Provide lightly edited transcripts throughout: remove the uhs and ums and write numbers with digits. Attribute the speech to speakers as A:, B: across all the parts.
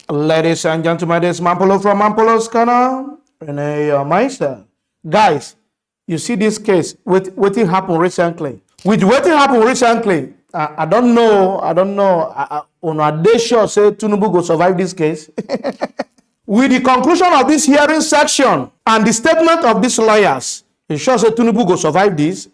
A: Ladies and gentlemen, this is Mampolo from Mampolo's Canal. Rene, your Meister. Guys, you see this case with what happened recently. With what happened recently, I don't know. On a day sure say Tinubu go survive this case. With the conclusion of this hearing section and the statement of these lawyers, it sure say Tinubu go survive this.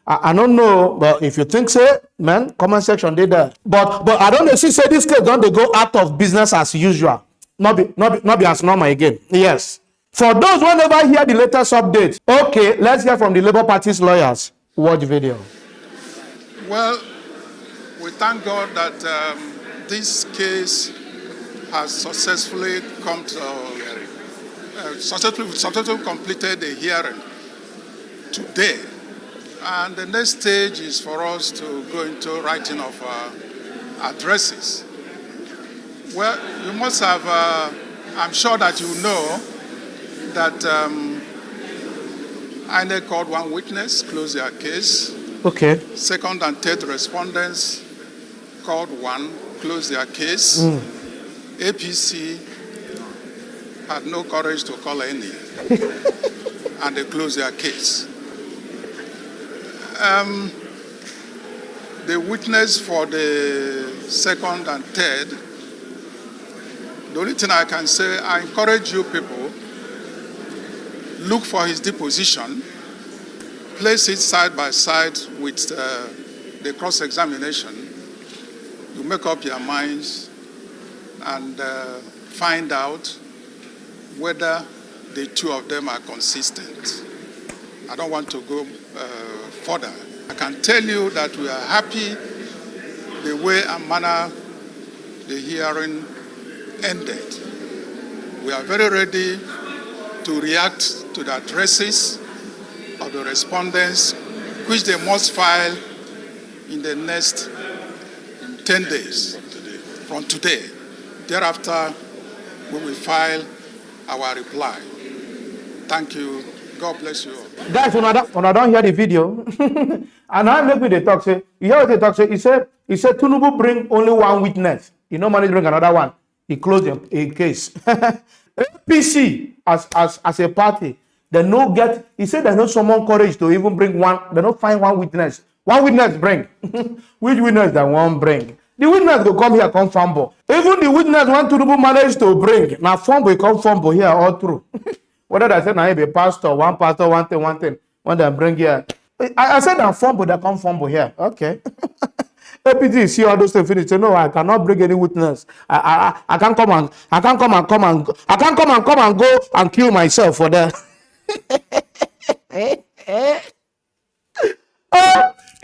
A: I don't know, but if you think so, man, comment section they there. But I don't know. She say this case don't they go out of business as usual. Not be as normal again. Yes. For those who never hear the latest update, okay, let's hear from the Labour Party's lawyers. Watch video.
B: Well, we thank God that this case has successfully come to successfully completed the hearing today. And the next stage is for us to go into writing of addresses. Well, you must have, I'm sure that you know that INEC called one witness, closed their case.
A: Okay.
B: Second and third respondents called one, closed their case. APC had no courage to call any, and they closed their case. The witness for the second and third, the only thing I can say, I encourage you people, look for his deposition, place it side by side with the cross-examination. You make up your minds and find out whether the two of them are consistent. I don't want to go further. I can tell you that we are happy the way and manner the hearing ended. We are very ready to react to the addresses of the respondents, which they must file in the next 10 days from today. Thereafter, we will file our reply. Thank you. God bless you all.
A: Guys, when I don't hear the video, and I make me the talk say, you hear what they talk say? He said Tinubu bring only one witness. He no manage bring another one. He closed a case. APC as a party, they no get. He said there's no someone courage to even bring one. They don't find one witness. One witness bring. Which witness that one bring? The witness will come here, come fumble. Even the witness want Tinubu manage to bring. Now fumble come fumble here all through. Whether I said now be pastor, one thing, when they bring here. I said I'm fumble, they come fumble here. Okay. APT see all those things finish. Say, no, I cannot bring any witness. I can't come and go and kill myself for that.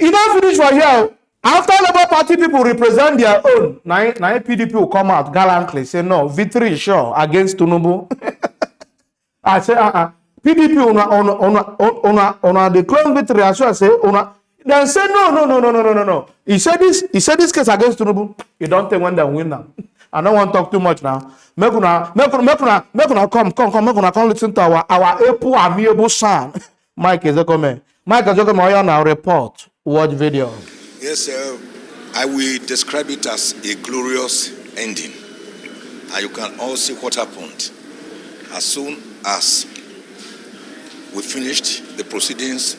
A: You don't finish for here. After Labour Party people represent their own, now PDP will come out gallantly say no, victory is sure against Tinubu. I say PDP on the claim victory. I say then say no. He said this case against Tinubu. You don't think when they win now. I don't want to talk too much now. Make una come listen to our able amiable son. Mike Ezekome now report. Watch video.
C: Yes, sir. I will describe it as a glorious ending. And you can all see what happened. As soon as we finished the proceedings,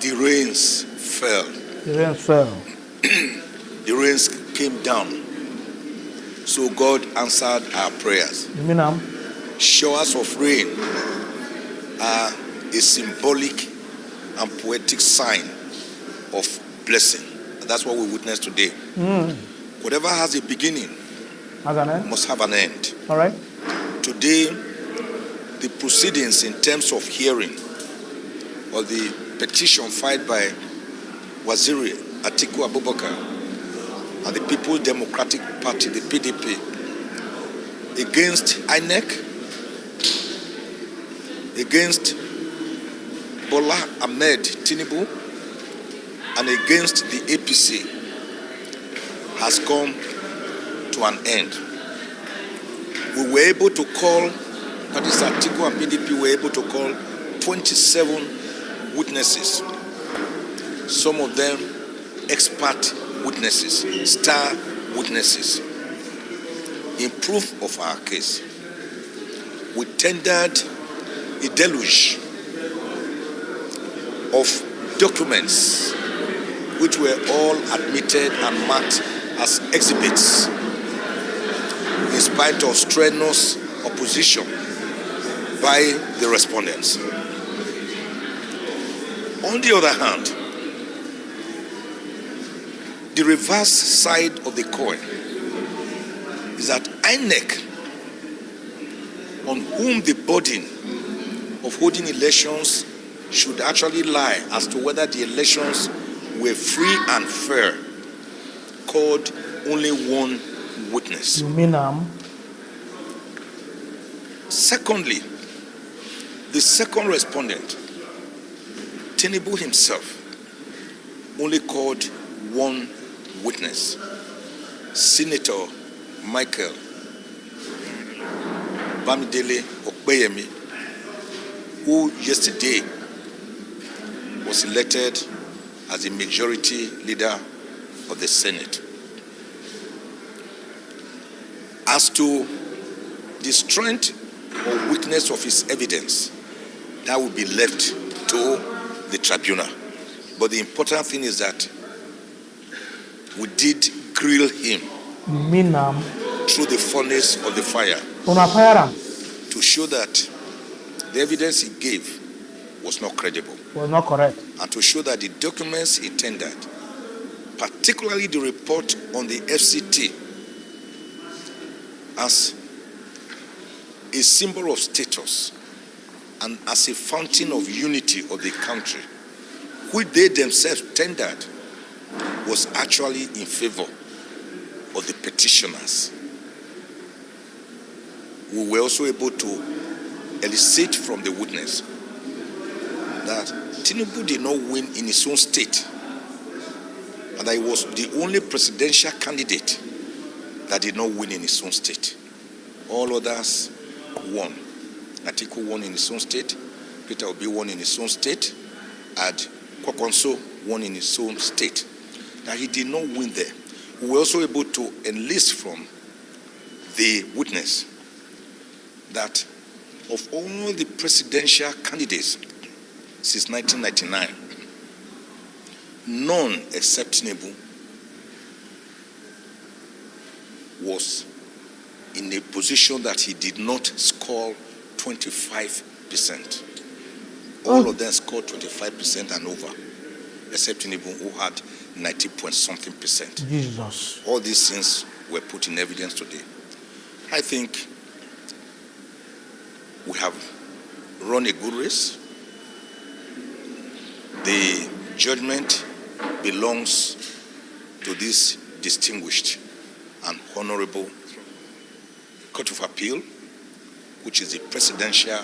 C: the rains fell. The rains came down. So God answered our prayers.
A: You mean
C: Showers of rain are a symbolic and poetic sign of blessing. And that's what we witness today. Whatever has a beginning must have an end.
A: All right.
C: Today, the proceedings in terms of hearing or the petition filed by Waziri Atiku Abubakar and the People's Democratic Party, the PDP, against INEC, against Bola Tinubu, and against the APC has come to an end. We were able to call, that is Atiku and PDP were able to call 27 witnesses. Some of them expert witnesses, star witnesses. in proof of our case, we tendered a deluge of documents which were all admitted and marked as exhibits in spite of strenuous opposition by the respondents. On the other hand, the reverse side of the coin is that INEC, on whom the burden of holding elections should actually lie as to whether the elections were free and fair, called only one witness.
A: You mean
C: Secondly, the second respondent, Tinubu himself, only called one witness, Senator Michael Bamidele Okpeyemi, who yesterday was elected as the majority leader of the Senate. As to the strength or weakness of his evidence, that will be left to the tribunal. But the important thing is that we did grill him through the furnace of the fire to show that the evidence he gave was not credible.
A: Was not correct.
C: And to show that the documents he tendered, particularly the report on the FCT, as a symbol of status and as a fountain of unity of the country, which they themselves tendered, was actually in favor of the petitioners. We were also able to elicit from the witness that Tinubu did not win in his own state, and that he was the only presidential candidate that did not win in his own state. All others won. Atiku won in his own state, Peter Obi won in his own state, and Kwankwaso won in his own state. That he did not win there. We were also able to enlist from the witness that of all the presidential candidates since 1999, none except Tinubu was in a position that he did not score 25%. All of them scored 25% and over, except Tinubu, who had 90-point-something%.
A: Jesus.
C: All these things were put in evidence today. I think we have run a good race. The judgment belongs to this distinguished and honorable Court of Appeal, which is the Presidential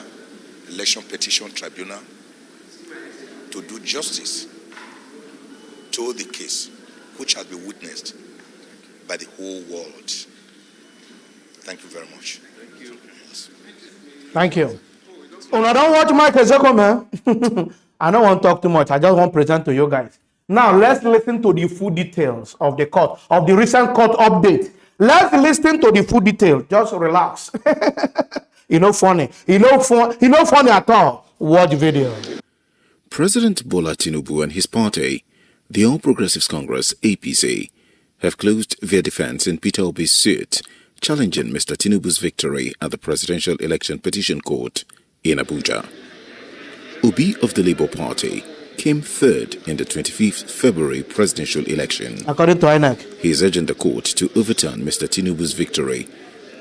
C: Election Petition Tribunal, to do justice to the case, which has been witnessed by the whole world. Thank you very much. Thank you. Yes.
A: Thank you. Oh, I don't watch Mike Ezeko, man. I don't want to talk too much. I just want to present to you guys. Now, let's listen to the full details of the court, of the recent court update. Let's listen to the full detail. Just relax. Funny. Funny at all. Watch video.
D: President Bola Tinubu and his party, the All Progressives Congress, APC, have closed their defense in Peter Obi's suit, challenging Mr. Tinubu's victory at the Presidential Election Petition Court in Abuja. Obi of the Labour Party came third in the 25th February presidential election.
A: According to INEC,
D: he is urging the court to overturn Mr. Tinubu's victory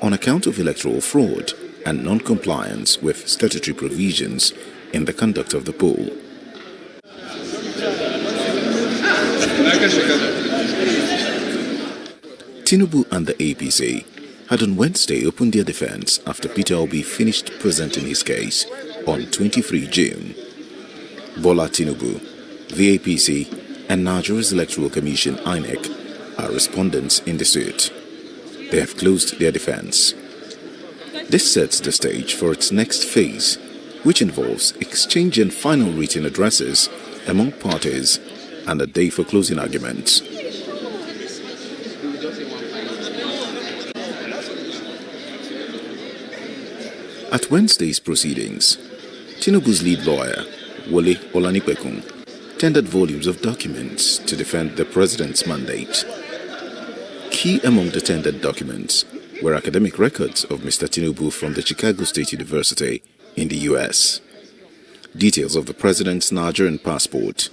D: on account of electoral fraud and non-compliance with statutory provisions in the conduct of the poll. Tinubu and the APC had on Wednesday opened their defense after Peter Obi finished presenting his case on 23 June. Bola Tinubu, the APC, and Nigeria's Electoral Commission INEC are respondents in the suit. They have closed their defense. This sets the stage for its next phase, which involves exchanging final written addresses among parties and a day for closing arguments. At Wednesday's proceedings, Tinubu's lead lawyer, Wole Olanipekun, tendered volumes of documents to defend the president's mandate. Key among the tendered documents were academic records of Mr. Tinubu from the Chicago State University in the U.S., details of the president's Nigerian passport,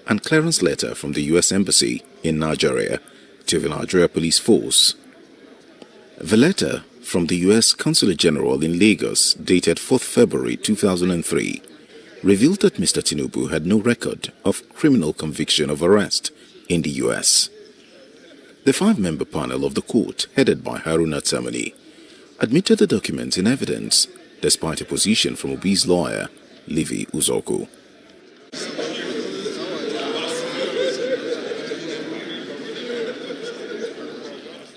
D: and clearance letter from the U.S. Embassy in Nigeria to the Nigeria Police Force. The letter from the U.S. Consulate General in Lagos, dated 4th February 2003, revealed that Mr. Tinubu had no record of criminal conviction of arrest in the U.S. The five-member panel of the court, headed by Haruna Tsamani, admitted the documents in evidence despite opposition from Obi's lawyer, Levi Uzoku.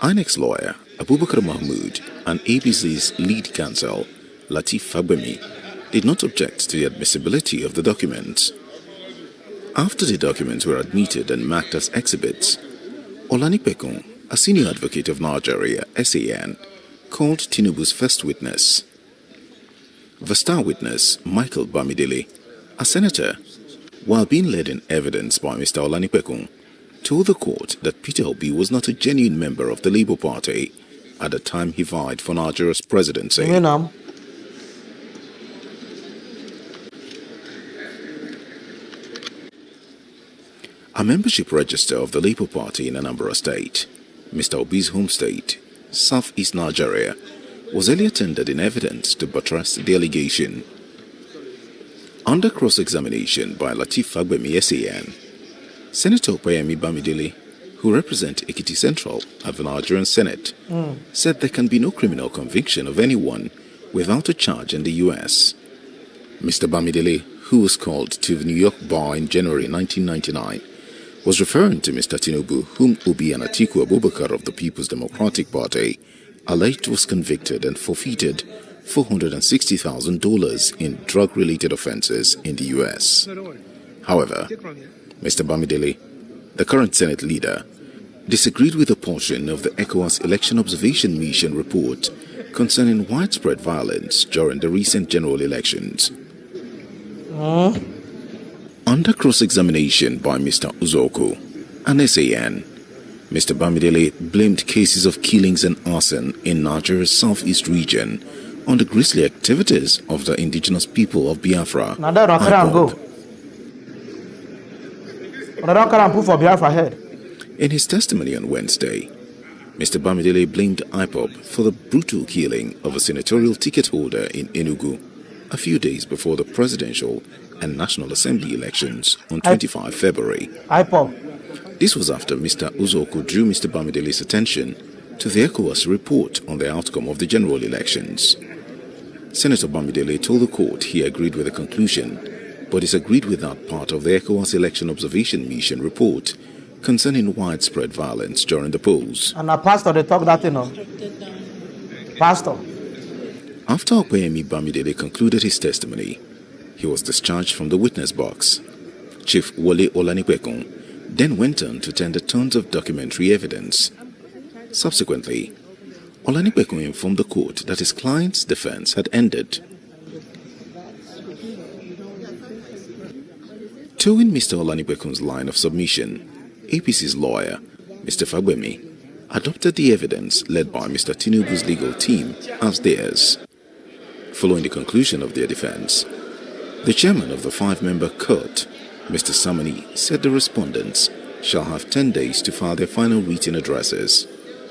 D: INEC's lawyer, Abubakar Mahmood, and APC's lead counsel, Lateef Fagbemi, did not object to the admissibility of the documents. After the documents were admitted and marked as exhibits, Olanipekun, a senior advocate of Nigeria, SAN, called Tinubu's first witness. The star witness, Michael Bamidele, a senator, while being led in evidence by Mr. Olanipekun, told the court that Peter Obi was not a genuine member of the Labour Party at the time he vied for Nigeria's presidency. A membership register of the Labour Party in Anambra State, Mr. Obi's home state, Southeast Nigeria, was earlier tendered in evidence to buttress the allegation. Under cross-examination by Lateef Fagbemi SAN, Senator Opeyemi Bamidele, who represents Ekiti Central at the Nigerian Senate, said there can be no criminal conviction of anyone without a charge in the U.S. Mr. Bamidele, who was called to the New York bar in January 1999, was referring to Mr. Tinubu, whom Obi and Atiku Abubakar of the People's Democratic Party alleged was convicted and forfeited $460,000 in drug-related offenses in the U.S. However, Mr. Bamidele, the current Senate leader, disagreed with a portion of the ECOWAS Election Observation Mission report concerning widespread violence during the recent general elections. Under cross-examination by Mr. Uzoku and SAN, Mr. Bamidele blamed cases of killings and arson in Nigeria's southeast region on the grisly activities of the indigenous people of Biafra. In his testimony on Wednesday, Mr. Bamidele blamed IPOB for the brutal killing of a senatorial ticket holder in Enugu a few days before the presidential and National Assembly elections on 25 February. This was after Mr. Uzoku drew Mr. Bamidele's attention to the ECOWAS report on the outcome of the general elections. Senator Bamidele told the court he agreed with the conclusion, but disagreed with that part of the ECOWAS Election Observation Mission report concerning widespread violence during the polls.
A: And a pastor, they talk that, Pastor.
D: After Opeyemi Bamidele concluded his testimony, he was discharged from the witness box. Chief Wole Olanipekun then went on to tender tons of documentary evidence. Subsequently, Olanipekun informed the court that his client's defense had ended. Towing Mr. Olanipekun's line of submission, APC's lawyer, Mr. Fagbemi, adopted the evidence led by Mr. Tinubu's legal team as theirs. Following the conclusion of their defense, the chairman of the five-member court, Mr. Samani, said the respondents shall have 10 days to file their final written addresses,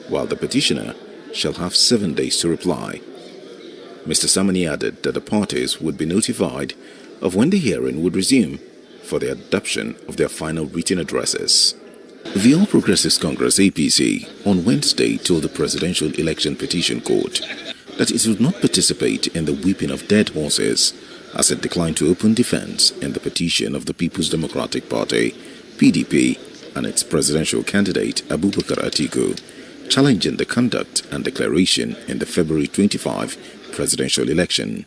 D: while the petitioner shall have 7 days to reply. Mr. Samani added that the parties would be notified of when the hearing would resume for the adoption of their final written addresses. The All Progressives Congress APC on Wednesday told the Presidential Election Petition Court that it would not participate in the whipping of dead horses as it declined to open defense in the petition of the People's Democratic Party, PDP, and its presidential candidate Abubakar Atiku, challenging the conduct and declaration in the February 25 presidential election.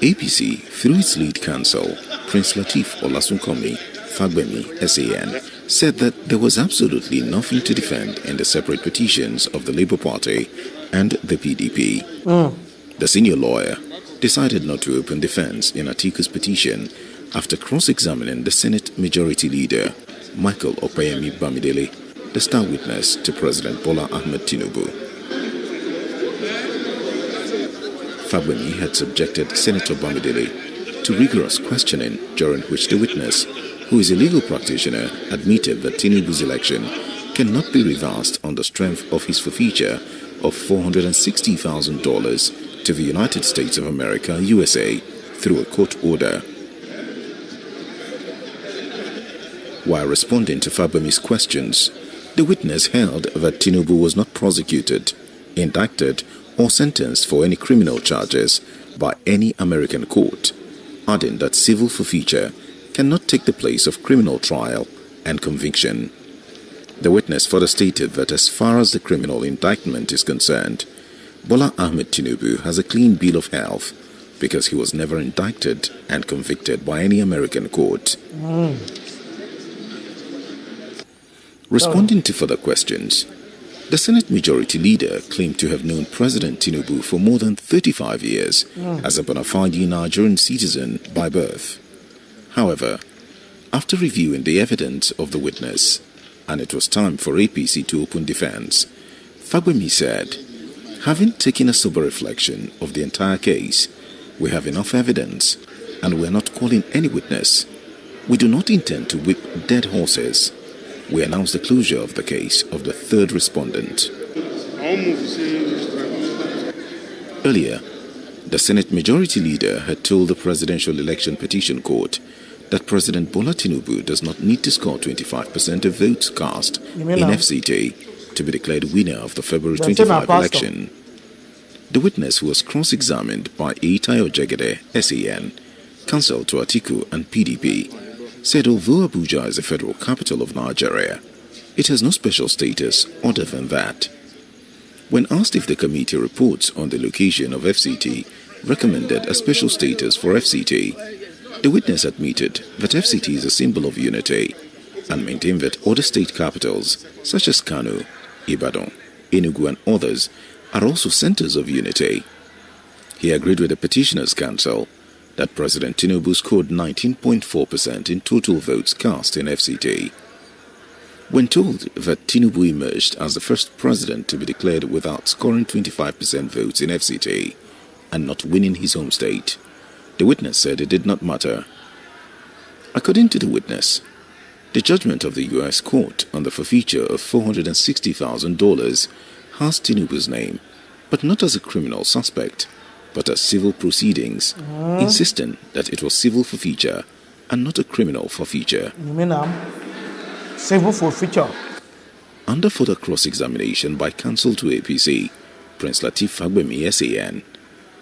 D: APC, through its lead counsel, Prince Lateef Olasunkomi Fagbemi SAN, said that there was absolutely nothing to defend in the separate petitions of the Labour Party and the PDP. The senior lawyer, decided not to open defense in Atiku's petition after cross-examining the Senate Majority Leader, Michael Opeyemi Bamidele, the star witness to President Bola Ahmed Tinubu. Fagbemi had subjected Senator Bamidele to rigorous questioning, during which the witness, who is a legal practitioner, admitted that Tinubu's election cannot be reversed on the strength of his forfeiture of $460,000 to the United States of America, USA, through a court order. While responding to Fagbemi's questions, the witness held that Tinubu was not prosecuted, indicted, or sentenced for any criminal charges by any American court, adding that civil forfeiture cannot take the place of criminal trial and conviction. The witness further stated that as far as the criminal indictment is concerned, Bola Ahmed Tinubu has a clean bill of health because he was never indicted and convicted by any American court. Responding to further questions, the Senate Majority Leader claimed to have known President Tinubu for more than 35 years as a bona fide Nigerian citizen by birth. However, after reviewing the evidence of the witness, and it was time for APC to open defense, Fagbemi said, "Having taken a sober reflection of the entire case, we have enough evidence and we are not calling any witness. We do not intend to whip dead horses. We announce the closure of the case of the third respondent." Earlier, the Senate Majority Leader had told the Presidential Election Petition Court that President Bola Tinubu does not need to score 25% of votes cast in FCT to be declared winner of the February 25 election. The witness, who was cross-examined by Eitayo Jegede, SAN, counsel to Atiku and PDP, said although Abuja is the federal capital of Nigeria, it has no special status other than that. When asked if the committee reports on the location of FCT recommended a special status for FCT, the witness admitted that FCT is a symbol of unity and maintained that other state capitals such as Kano, Ibadan, Enugu and others are also centers of unity. He agreed with the petitioner's counsel that President Tinubu scored 19.4% in total votes cast in FCT. When told that Tinubu emerged as the first president to be declared without scoring 25% votes in FCT and not winning his home state, the witness said it did not matter. According to the witness, the judgment of the U.S. court on the forfeiture of $460,000 has Tinubu's name, but not as a criminal suspect, but as civil proceedings, insisting that it was civil forfeiture and not a criminal forfeiture.
A: You mean civil forfeiture?
D: Under further cross-examination by counsel to APC, Prince Lateef Fagbemi SAN,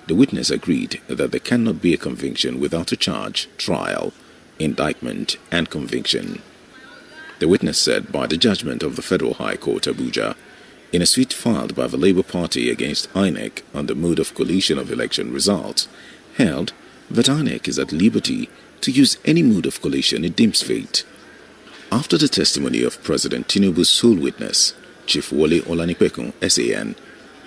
D: the witness agreed that there cannot be a conviction without a charge, trial, indictment, and conviction. The witness said by the judgment of the Federal High Court Abuja, in a suit filed by the Labour Party against INEC on the mode of collation of election results, held that INEC is at liberty to use any mode of collation it deems fit. After the testimony of President Tinubu's sole witness, Chief Wole Olanipekun SAN,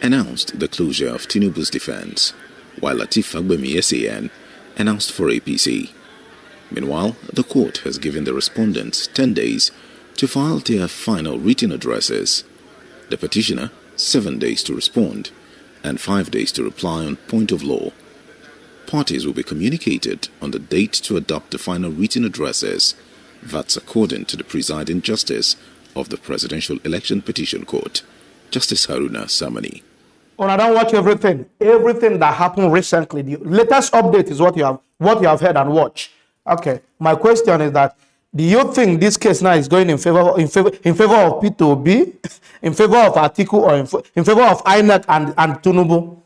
D: announced the closure of Tinubu's defense, while Lateef Fagbemi SAN announced for APC. Meanwhile, the court has given the respondents 10 days to file their final written addresses. The petitioner 7 days to respond and 5 days to reply on point of law. Parties will be communicated on the date to adopt the final written addresses. That's according to the presiding justice of the Presidential Election Petition Court, Justice Haruna Samani.
A: Oh, I don't watch everything. Everything that happened recently. The latest update is what you have heard and watched. Okay. My question is that, do you think this case now is going in favor of P2B, in favor of Atiku, or in favor of INEC and Tinubu?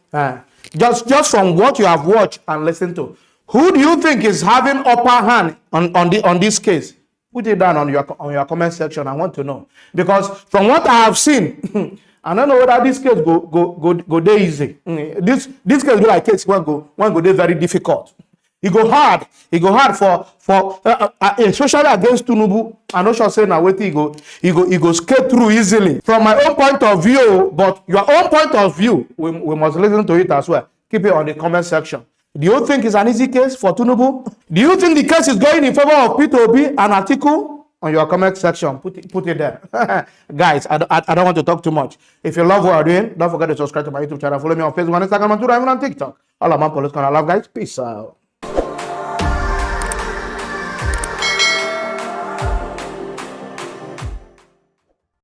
A: Just from what you have watched and listened to, who do you think is having upper hand on this case? Put it down on your comment section. I want to know, because from what I have seen, I don't know whether this case go there easy. This case be like case one go there very difficult. He go hard for especially against Tinubu. I'm not sure saying now wait he go skate through easily. From my own point of view, but your own point of view, we must listen to it as well. Keep it on the comment section. Do you think it's an easy case for Tinubu? Do you think the case is going in favor of Peter Obi and Atiku? On your comment section, put it there. Guys, I don't want to talk too much. If you love what I'm doing, don't forget to subscribe to my YouTube channel. Follow me on Facebook, on Instagram, and Twitter, and on TikTok. All of my police, I love guys. Peace out.